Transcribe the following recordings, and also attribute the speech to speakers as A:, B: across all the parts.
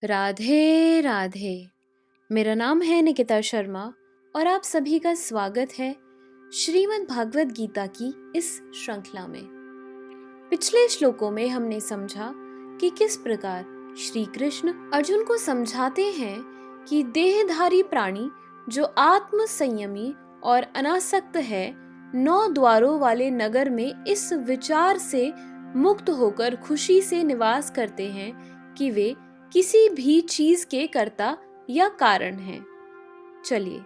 A: राधे राधे। मेरा नाम है निकिता शर्मा और आप सभी का स्वागत है श्रीमद् भागवत गीता की इस श्रृंखला में। पिछले श्लोकों में हमने समझा कि किस प्रकार श्री कृष्ण अर्जुन को समझाते हैं कि देहधारी प्राणी जो आत्म संयमी और अनासक्त है, 9 द्वारों वाले नगर में इस विचार से मुक्त होकर खुशी से निवास करते हैं कि वे किसी भी चीज के कर्ता या कारण हैं। चलिए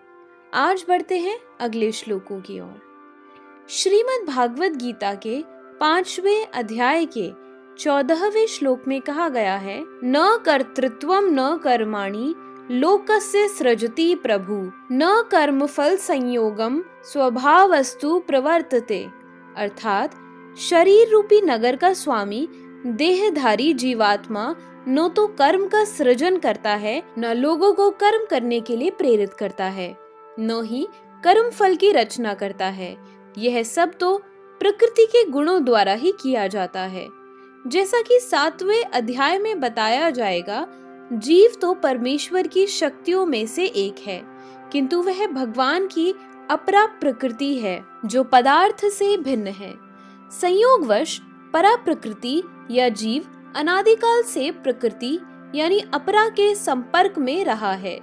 A: आज बढ़ते हैं अगले श्लोकों की ओर। श्रीमद् भागवत गीता के 5वें अध्याय के 14वें श्लोक में कहा गया है, न कर्तृत्वम न कर्माणि लोकस्य सृजति प्रभु न कर्मफल संयोगम स्वभावस्तु प्रवर्तते। अर्थात शरीर रूपी नगर का स्वामी देहधारी जीवात्मा न तो कर्म का सृजन करता है, न लोगों को कर्म करने के लिए प्रेरित करता है, न ही कर्म फल की रचना करता है। यह सब तो प्रकृति के गुणों द्वारा ही किया जाता है। जैसा कि 7वें अध्याय में बताया जाएगा, जीव तो परमेश्वर की शक्तियों में से एक है, किंतु वह भगवान की अपरा प्रकृति है जो पदार्थ से भिन्न है। संयोगवश परा प्रकृति या जीव अनादिकाल से प्रकृति यानी अपरा के संपर्क में रहा है।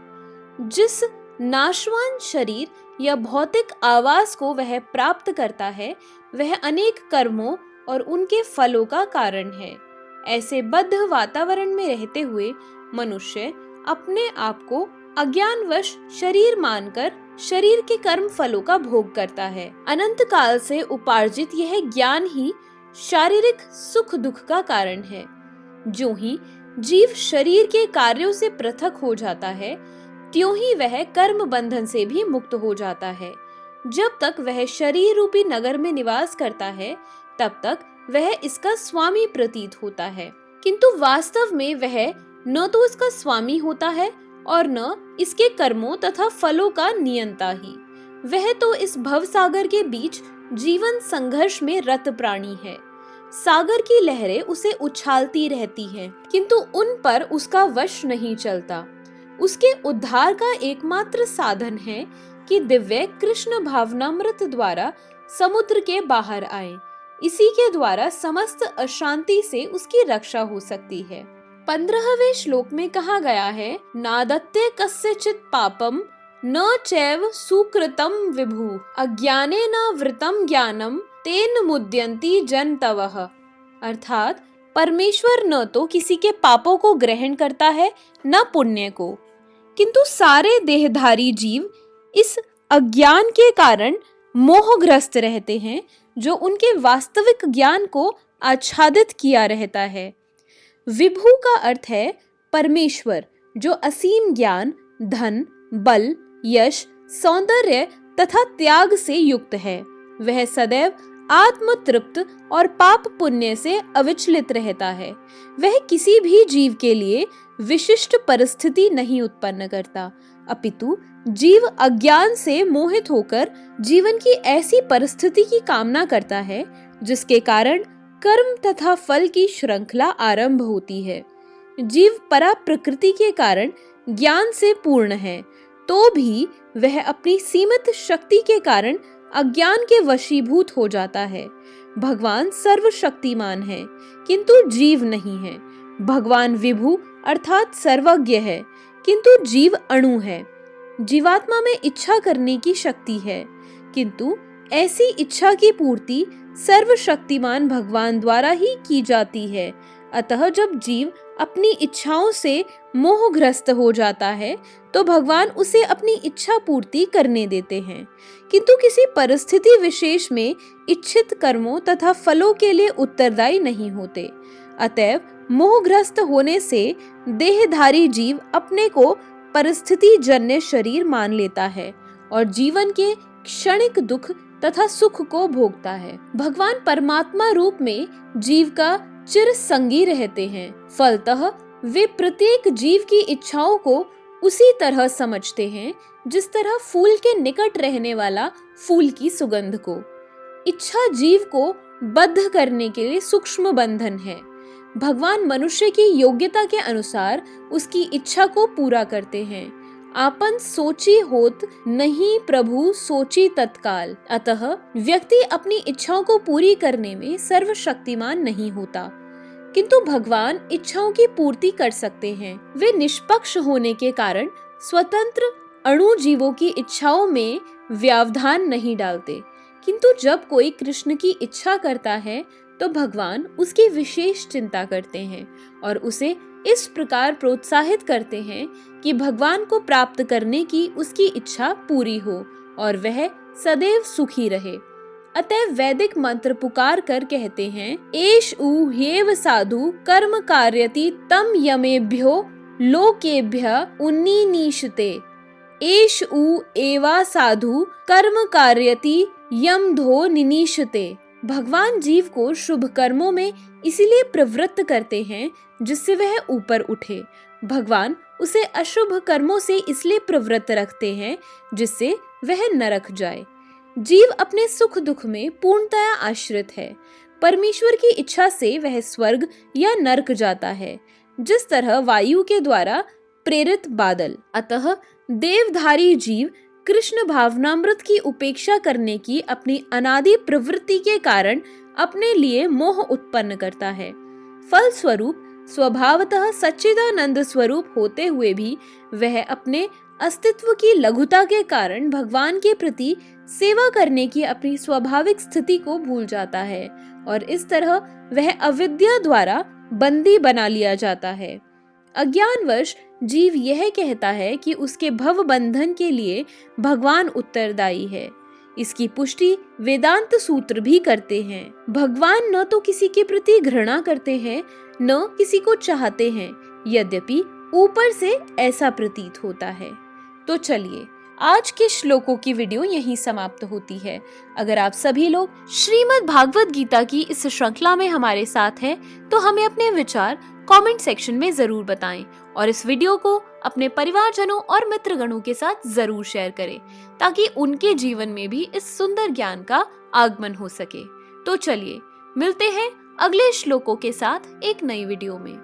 A: जिस नाशवान शरीर या भौतिक आवास को वह प्राप्त करता है, वह अनेक कर्मों और उनके फलों का कारण है। ऐसे बद्ध वातावरण में रहते हुए मनुष्य अपने आप को अज्ञानवश शरीर मानकर शरीर के कर्म फलों का भोग करता है। अनंत काल से उपार्जित यह ज्ञान ही शारीरिक सुख दुख का कारण है। जो ही जीव शरीर के कार्यों से पृथक हो जाता है, त्यों ही वह कर्म बंधन से भी मुक्त हो जाता है। जब तक वह शरीर रूपी नगर में निवास करता है, तब तक वह इसका स्वामी प्रतीत होता है, किंतु वास्तव में वह न तो इसका स्वामी होता है और न इसके कर्मों तथा फलों का नियंता ही। वह तो इस भवसागर के बीच जीवन संघर्ष में रत प्राणी है। सागर की लहरें उसे उछालती रहती हैं, किंतु उन पर उसका वश नहीं चलता। उसके उद्धार का एकमात्र साधन है कि दिव्य कृष्ण भावनामृत द्वारा समुद्र के बाहर आए। इसी के द्वारा समस्त अशांति से उसकी रक्षा हो सकती है। 15वें श्लोक में कहा गया है, नादत्ते कस्यचित् पापम न चैव सुकृतम विभु अज्ञाने न वृतम ज्ञानम तेन मुद्यन्ति जनतवः। अर्थात परमेश्वर न तो किसी के पापों को ग्रहण करता है न पुण्य को, किंतु सारे देहधारी जीव इस अज्ञान के कारण मोहग्रस्त रहते हैं, जो उनके वास्तविक ज्ञान को आच्छादित किया रहता है। विभु का अर्थ है परमेश्वर, जो असीम ज्ञान, धन, बल, यश, सौंदर्य तथा त्याग से युक्त है। वह सदैव आत्म तृप्त और पाप पुण्य से अविचलित रहता है। वह किसी भी जीव के लिए विशिष्ट परिस्थिति नहीं उत्पन्न करता, अपितु जीव अज्ञान से मोहित होकर जीवन की ऐसी परिस्थिति की कामना करता है जिसके कारण कर्म तथा फल की श्रृंखला आरंभ होती है। जीव परा प्रकृति के कारण ज्ञान से पूर्ण है, तो भी वह अपनी सीमित शक्ति के कारण अज्ञान के वशीभूत हो जाता है। भगवान सर्वशक्तिमान है, किंतु जीव नहीं है। भगवान विभु अर्थात सर्वज्ञ है, किंतु जीव अणु है। जीवात्मा में इच्छा करने की शक्ति है, किंतु ऐसी इच्छा की पूर्ति सर्वशक्तिमान भगवान द्वारा ही की जाती है। अतः जब जीव अपनी इच्छाओं से मोहग्रस्त हो जाता है, तो भगवान उसे अपनी इच्छा पूर्ति करने देते हैं, किंतु किसी परिस्थिति विशेष में इच्छित कर्मों तथा फलों के लिए उत्तरदायी नहीं होते। अतएव मोहग्रस्त होने से देहधारी जीव अपने को परिस्थिति जन्य शरीर मान लेता है और जीवन के क्षणिक दुख तथा सुख को भोगता है। भगवान परमात्मा रूप में जीव का चिर संगी रहते हैं। फलतः वे प्रत्येक जीव की इच्छाओं को उसी तरह समझते हैं जिस तरह फूल के निकट रहने वाला फूल की सुगंध को। इच्छा जीव को बद्ध करने के लिए सूक्ष्म बंधन है। भगवान मनुष्य की योग्यता के अनुसार उसकी इच्छा को पूरा करते हैं। आपन सोची होत नहीं प्रभु सोची तत्काल। अतः व्यक्ति अपनी इच्छाओं को पूरी करने में सर्वशक्तिमान नहीं होता, किंतु भगवान इच्छाओं की पूर्ति कर सकते हैं। वे निष्पक्ष होने के कारण स्वतंत्र अणु जीवों की इच्छाओं में व्यवधान नहीं डालते, किंतु जब कोई कृष्ण की इच्छा करता है तो भगवान उसकी विशेष चिंता करते हैं और उसे इस प्रकार प्रोत्साहित करते हैं कि भगवान को प्राप्त करने की उसकी इच्छा पूरी हो और वह सदैव सुखी रहे। अतः वैदिक मंत्र पुकार कर कहते हैं, एष उ ह्येव साधु कर्म कार्यति तम यमेभ्यो लोकेभ्य उन्नीनीशते। एष उ एवा साधु कर्म कार्यति यम धो निनीशते। भगवान जीव को शुभ कर्मों में इसीलिए प्रवृत्त करते हैं जिससे वह ऊपर उठे। भगवान उसे अशुभ कर्मों से इसलिए प्रवृत्त रखते हैं जिससे वह नरक जाए। जीव अपने सुख दुख में पूर्णतया आश्रित है। परमेश्वर की इच्छा से वह स्वर्ग या नरक जाता है, जिस तरह वायु के द्वारा प्रेरित बादल। अतः देवधारी जीव कृष्ण भावनामृत की उपेक्षा करने की अपनी अनादि प्रवृत्ति के कारण अपने लिए मोह उत्पन्न करता है। फल स्वरूप स्वभावतः सच्चिदानंद स्वरूप होते हुए भी वह अपने अस्तित्व की लघुता के कारण भगवान के प्रति सेवा करने की अपनी स्वाभाविक स्थिति को भूल जाता है और इस तरह वह अविद्या द्वारा बंदी बना लिया जाता है। अज्ञानवश जीव यह कहता है कि उसके भव बंधन के लिए भगवान उत्तरदायी है। इसकी पुष्टि वेदांत सूत्र भी करते हैं। भगवान न तो किसी के प्रति घृणा करते हैं न किसी को चाहते हैं, यद्यपि ऊपर से ऐसा प्रतीत होता है। तो चलिए, आज के श्लोकों की वीडियो यहीं समाप्त होती है। अगर आप सभी लोग श्रीमद् भागवत गीता की इस श्रृंखला में हमारे साथ हैं, तो हमें अपने विचार कमेंट सेक्शन में जरूर बताएं और इस वीडियो को अपने परिवारजनों और मित्रगणों के साथ जरूर शेयर करें ताकि उनके जीवन में भी इस सुंदर ज्ञान का आगमन हो सके। तो चलिए, मिलते हैं अगले श्लोकों के साथ एक नई वीडियो में।